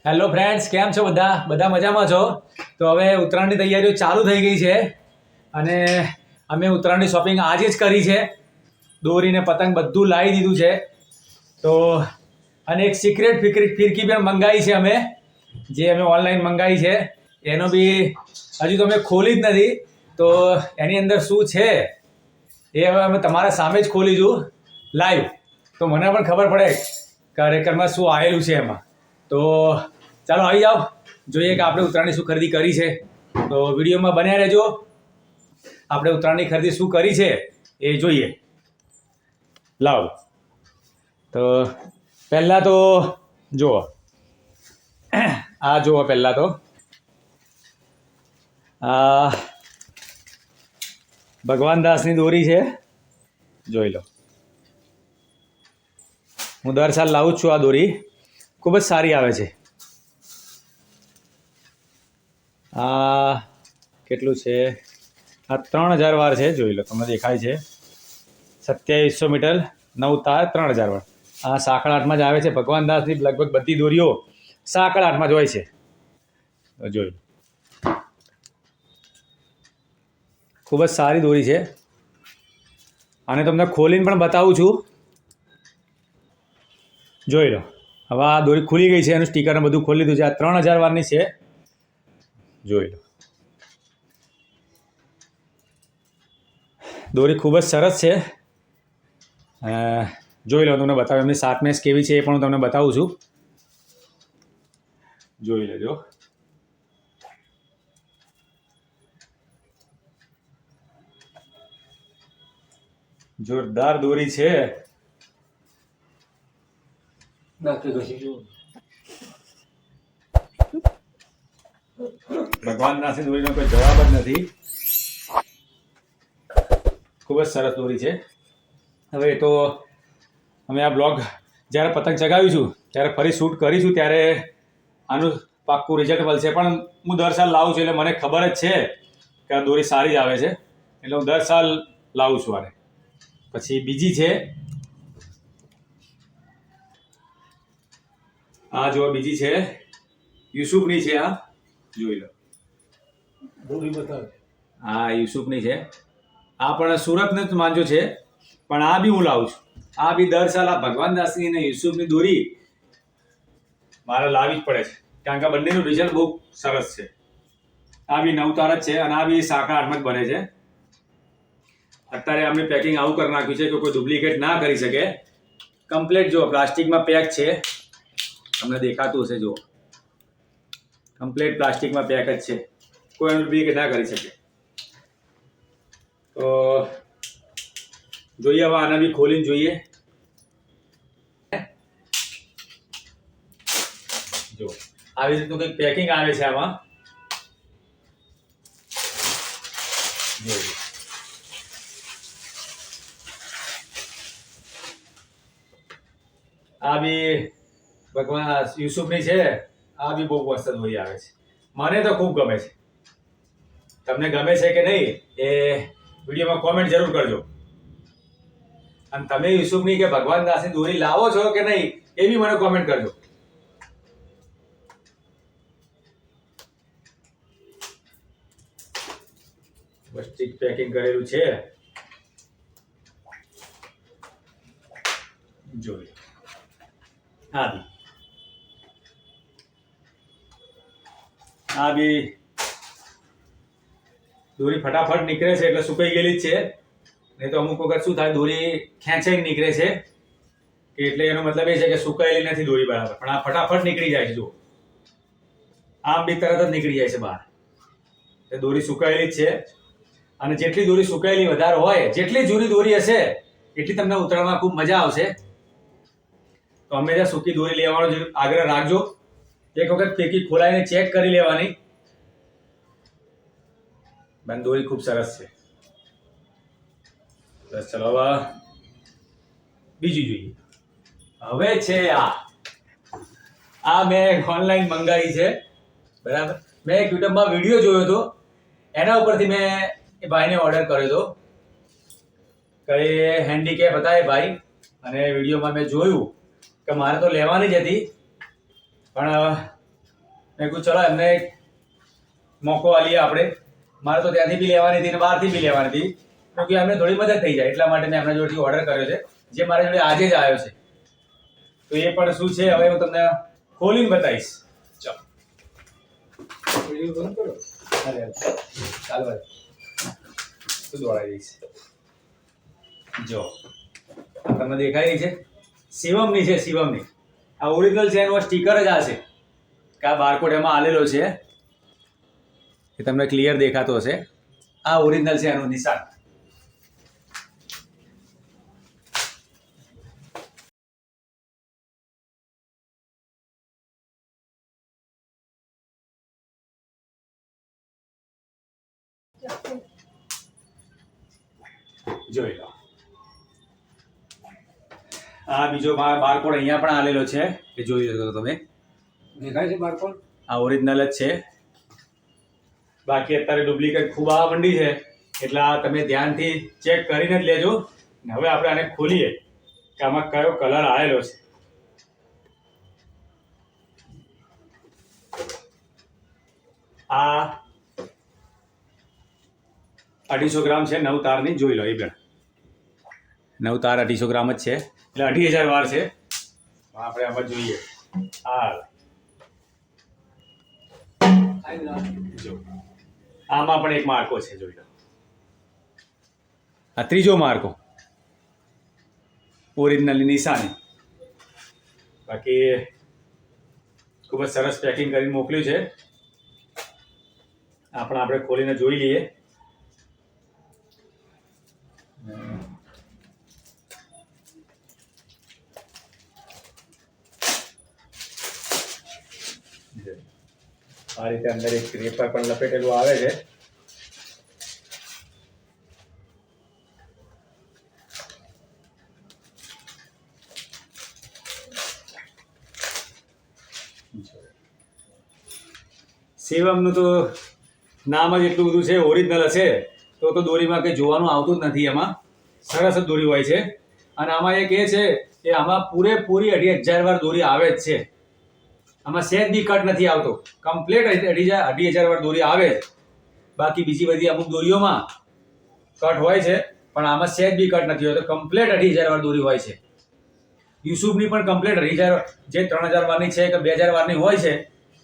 Hello friends, કેમ છો બધા? બધા મજામાં છો? તો હવે ઉત્તરાયણની તૈયારીઓ ચાલુ થઈ ગઈ છે અને અમે ઉત્તરાયણની શોપિંગ આજે જ કરી છે. દોરીને પતંગ બધું લાવી દીધું છે. તો અને એક સિક્રેટ ફિરકી પણ મંગાવી છે અમે, જે અમે ઓનલાઈન મંગાવી છે. એનો બી હજુ તો અમે ખોલી જ નથી. તો એની અંદર શું છે એ હવે અમે તમારા સામે જ ખોલીશું લાઈવ, તો મને પણ ખબર પડે ખરેખરમાં શું આવેલું છે એમાં. તો ચાલો આવી જાઓ, જોઈએ કે આપણે ઉત્તરાયણની શું ખરીદી કરી છે. તો વિડીયોમાં બન્યા રહેજો, આપણે ઉત્તરાયણની ખરીદી શું કરી છે એ જોઈએ. લાવો, તો પહેલાં તો જુઓ, આ જુઓ. પહેલાં તો આ ભગવાન દાસની દોરી છે, જોઈ લો. હું દર સાલ લાવું જ છું. આ દોરી ખૂબ જ સારી આવે છે. આ કેટલું છે? આ 3000 વાર છે, જોઈ લો. તમને દેખાય છે 2700 મીટર, 9 તાર 3000 વાર. આ સાંકળ આઠમાં જ આવે છે. ભગવાન દાસની લગભગ બધી દોરીઓ સાંકળ આઠમાં જ હોય છે. તો જોઈ લો, ખૂબ જ સારી દોરી છે. અને તમને ખોલીને પણ બતાવું છું, જોઈ લો. હવે આ દોરી ખુલી ગઈ છે, એનું સ્ટીકર બધું ખોલી દીધું છે. આ 3000 વારની છે, જોઈ લો. દોરી ખૂબ જ સરસ છે. જોઈ લો, તમને બતાવું. એમની શાર્પનેસ કેવી છે એ પણ હું તમને બતાવું છું, જોઈ લેજો. જોરદાર દોરી છે. ભગવાન દાસની દોરીનો કોઈ જવાબ જ નથી. ખૂબ જ સરસ દોરી છે. હવે તો અમે આ બ્લોગ જ્યારે પતંગ ચગાવીશું ત્યારે ફરી શૂટ કરીશું, ત્યારે આનું પાક્કું રિઝલ્ટ મળશે. પણ હું દર સાલ લાવું છું, એટલે મને ખબર જ છે કે આ દોરી સારી જ આવે છે, એટલે હું દર સાલ લાવું છું આને. પછી બીજી છે, આ જો બીજી છે, યુસુફની છે. આ જોઈ લો, હા યુસુફની છે. આ પણ સુરતને જ માંજો છે, પણ આ બી હું લાવું છું. આ બી દર સાલ આ ભગવાન દાસની અને યુસુફની દોરી મારે લાવવી જ પડે છે, કારણ કે બંનેનું રિઝલ્ટ બહુ સરસ છે. આ બી 9 તાર જ છે અને આ બી સાંકળ આઠમાં જ બને છે. અત્યારે અમે પેકિંગ આવું કરી નાખ્યું છે કે કોઈ ડુપ્લિકેટ ના કરી શકે. કમ્પ્લીટ જો પ્લાસ્ટિકમાં પેક છે, તમને દેખાતું હશે. જો કમ્પ્લીટ પ્લાસ્ટિકમાં પેક જ છે, કોઈ ડુપ્લિકેટ ના કરી શકે. તો જોઈએ, હવે આને બી ખોલીને જોઈએ. જો આવી રીતનું કંઈક પેકિંગ આવે છે આમાં, જોઈએ. આ બી ભગવાન યુસુફની છે. આ બી બહુ મસ્ત દોરી આવે છે. મને તો ખૂબ ગમે છે. તમને ગમે છે કે નહીં એ વિડીયોમાં કોમેન્ટ જરૂર કરજો. અને તમે યુસુફની કે ભગવાન દાસની દોરી લાવો છો કે નહીં એ બી મને કોમેન્ટ કરજો. સ્ટીક પેકિંગ કરેલું છે, જોઈ. આ બી દોરી ફટાફટ નીકળે છે, એટલે સુકાઈ ગયેલી જ છે. નહીં તો અમુક વખત શું થાય, દોરી ખેંચાઈને નીકળે છે, કે એટલે એનો મતલબ એ છે કે સુકાયેલી નથી દોરી બરાબર. પણ આ ફટાફટ નીકળી જાય છે. જો આમ બી તરત જ નીકળી જાય છે બહાર. એ દોરી સુકાયેલી જ છે. અને જેટલી દોરી સુકાયેલી વધારે હોય, જેટલી જૂની દોરી હશે એટલી તમને ઉતરવામાં ખૂબ મજા આવશે. તો હંમેશા સૂકી દોરી લેવાનો આગ્રહ રાખજો. એક વખત ફેંકી ખોલાઈને ચેક કરી લેવાની. બંધ દોરી ખૂબ સરસ છે. બસ ચલો, હવે બીજું જોઈએ. હવે છે આ મેં ઓનલાઈન મંગાવી છે, બરાબર. મેં એક યુટ્યુબમાં વિડીયો જોયો હતો, એના ઉપરથી મેં એ ભાઈને ઓર્ડર કર્યો હતો. કે હેન્ડીકેપ હતા એ ભાઈ, અને વિડીયોમાં મેં જોયું કે મારે તો લેવાની જ હતી, પણ મેં કહ્યું ચલો એમને એક મોકો આલીએ આપણે. મારે તો ત્યાંથી બી લેવાની હતી ને બહારથી બી લેવાની હતી, તો એમને થોડી મદદ થઈ જાય એટલા માટે મેં એમના જોડેથી ઓર્ડર કર્યો છે, જે મારા જોડે આજે જ આવ્યો છે. તો એ પણ શું છે હવે હું તમને ખોલીને બતાવીશ. ચાલો વિડીયો બંધ કરો. ચાલો શું દોડાઈ દઈશ. જો તમને દેખાય રહી છે, શિવમની છે, શિવમની. આ ઓરિજિનલ છે, એનો સ્ટીકર જ આ છે કે આ બારકોડ એમાં આલેલો છે, એ તમને ક્લિયર દેખાતો હશે. આ ઓરિજિનલ છે, એનું નિશાન. જોઈ લો. આ બીજો બારકોડ અહીંયા પણ આલેલો છે, એ જોઈ શકો તમે. દેખાય છે બારકોડ? આ ઓરિજિનલ જ છે. બાકી અત્યારે ડુપ્લિકેટ ખૂબ આવવા માંડી છે, એટલે આ તમે ધ્યાનથી ચેક કરીને જ લેજો. હવે આપણે આને ખોલીએ કે આમાં કયો કલર આવેલો છે. આ 250 ગ્રામ છે, 9 તારની. જોઈ લો, એ પણ 9 તાર 250 ગ્રામ જ છે, એટલે 28000 વાર છે. આપણે આમાં જોઈએ. જો આમાં પણ એક માર્કો છે, જોઈ લો. આ ત્રીજો માર્કો, ઓરિજિનલની નિશાની. બાકી ખૂબ જ સરસ પેકિંગ કરીને મોકલ્યું છે. આપણે ખોલીને જોઈ લઈએ. આ રીતે અંદર એક પેપર પણ લપેટેલું આવે છે. શિવમનું તો નામ જ એટલું બધું છે, ઓરિજિનલ હશે તો દોરીમાં કંઈ જોવાનું આવતું જ નથી. એમાં સરસ જ દોરી હોય છે. અને આમાં એક એ છે કે આમાં પૂરેપૂરી 2,500 વાર દોરી આવે જ છે. આમાં સેજ બી કટ નથી આવતો, કમ્પ્લીટ 2,500 વાર દોરી આવે છે. બાકી બીજી બધી અમુક દોરીઓમાં કટ હોય છે, પણ આમાં સેજ બી કટ નથી હોતો, કમ્પ્લીટ 2,500 વાર દોરી હોય છે. યુસુફની પણ કમ્પ્લીટ 2,000, જે 3,000 વારની છે કે 2,000 વારની હોય છે,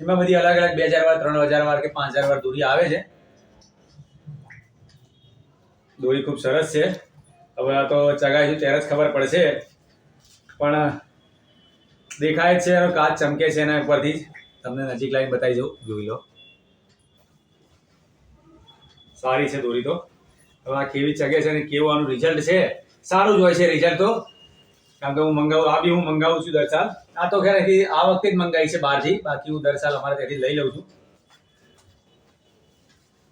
એમાં બધી અલગ અલગ 2,000 વાર, 3,000 વાર કે 5,000 વાર દોરી આવે છે. દોરી ખૂબ સરસ છે. હવે આ તો ચગાઈશું ત્યારે જ ખબર પડશે, પણ દેખાય છે, એનો કાચ ચમકે છે એના ઉપરથી જ. તમને નજીક લાઈન બતાવી દઉં, જોઈ લો. સારી છે દોરી તો. હવે આ કેવી ચગે છે અને કેવું આનું રિઝલ્ટ છે, સારું જ હોય છે રિઝલ્ટ તો. કારણ કે હું મંગાવું છું દર સાલ. આ તો ખેર અહીંથી આ વખતે જ મંગાવી છે બહારથી, બાકી હું દર સાલ અમારે ત્યાંથી લઈ લઉં છું.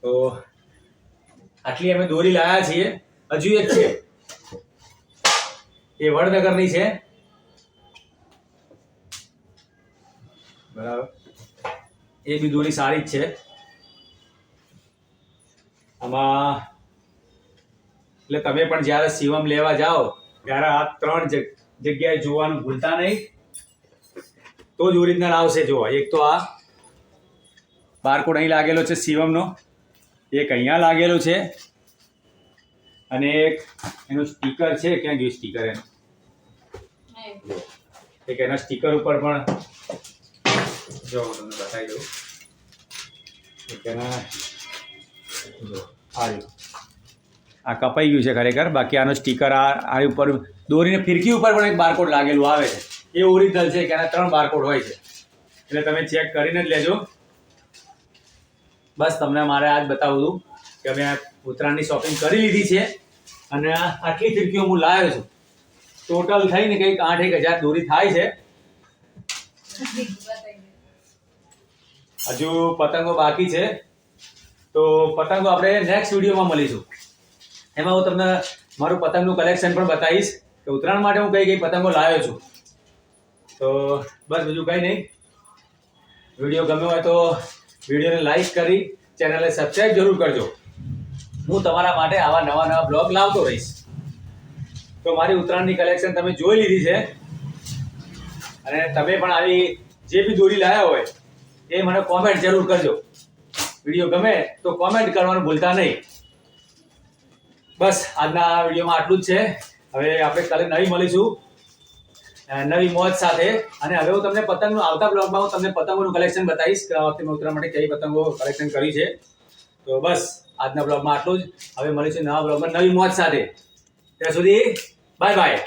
તો આટલી અમે દોરી લાવ્યા છીએ. હજુ એક છે, એ વડનગરની છે, બરાબર. એ બી દોરી સારી જ છે. આમાં એટલે તમે પણ જ્યારે શિવમ લેવા જાઓ ત્યારે આ 3 જગ્યાએ જોવાનું ભૂલતા નહીં, તો જ ઓરિજિનલ આવશે. જોવા, એક તો આ બારકોડ અહીં લાગેલો છે શિવમનો, એક અહીંયા લાગેલો છે, અને એક એનું સ્ટીકર છે. ક્યાં ગયું સ્ટીકર એનું? એક એના સ્ટીકર ઉપર પણ જો હું તમને બતાવી દઉં. એક એના આ કપાઈ ગયું છે ખરેખર. બાકી આનો સ્ટીકર આ ઉપર દોરીને ફિરકી ઉપર પણ એક બારકોડ લાગેલું આવે છે. એ ઓરિજિનલ છે કે આના 3 બારકોડ હોય છે, એટલે તમે ચેક કરીને જ લેજો. બસ તમને મારે આજ બતાવું હતું કે અમે ઉત્તરાયણની શોપિંગ કરી લીધી છે, અને આટલી ફિરકીઓ હું લાવ્યો છું. ટોટલ થઈને કંઈક 8,000 દોરી થાય છે. હજુ પતંગો બાકી છે, તો પતંગો આપણે નેક્સ્ટ વિડીયોમાં મળીશું. એમાં હું તમને મારું પતંગનું કલેક્શન પણ બતાવીશ કે ઉત્તરાયણ માટે હું કઈ પતંગો લાવ્યો છું. તો બસ બીજું કંઈ નહીં. વિડીયો ગમ્યો હોય તો વિડીયોને લાઈક કરી ચેનલને સબસ્ક્રાઈબ જરૂર કરજો. હું તમારા માટે આવા નવા બ્લોગ લાવતો રહીશ. તો મારી ઉત્તરાયણની કલેક્શન તમે જોઈ લીધી છે, અને તમે પણ આવી જે બી દોરી લાવ્યા હોય એ મને કોમેન્ટ જરૂર કરજો. વિડીયો ગમે તો કોમેન્ટ કરવાનું ભૂલતા નહીં. બસ આજના આ વિડીયોમાં આટલું જ છે. હવે આપણે કાલે નવી મળીશું નવી મોજ સાથે. અને હવે હું તમને પતંગનું આવતા બ્લોગમાં હું તમને પતંગોનું કલેક્શન બતાવીશ કે આ વખતે મેં ઉત્તરાયણ માટે કઈ પતંગો કલેક્શન કરી છે. તો બસ આજના બ્લોગમાં આટલું જ. હવે મળીશું નવા બ્લોગમાં નવી મોજ સાથે. ત્યાં સુધી બાય બાય.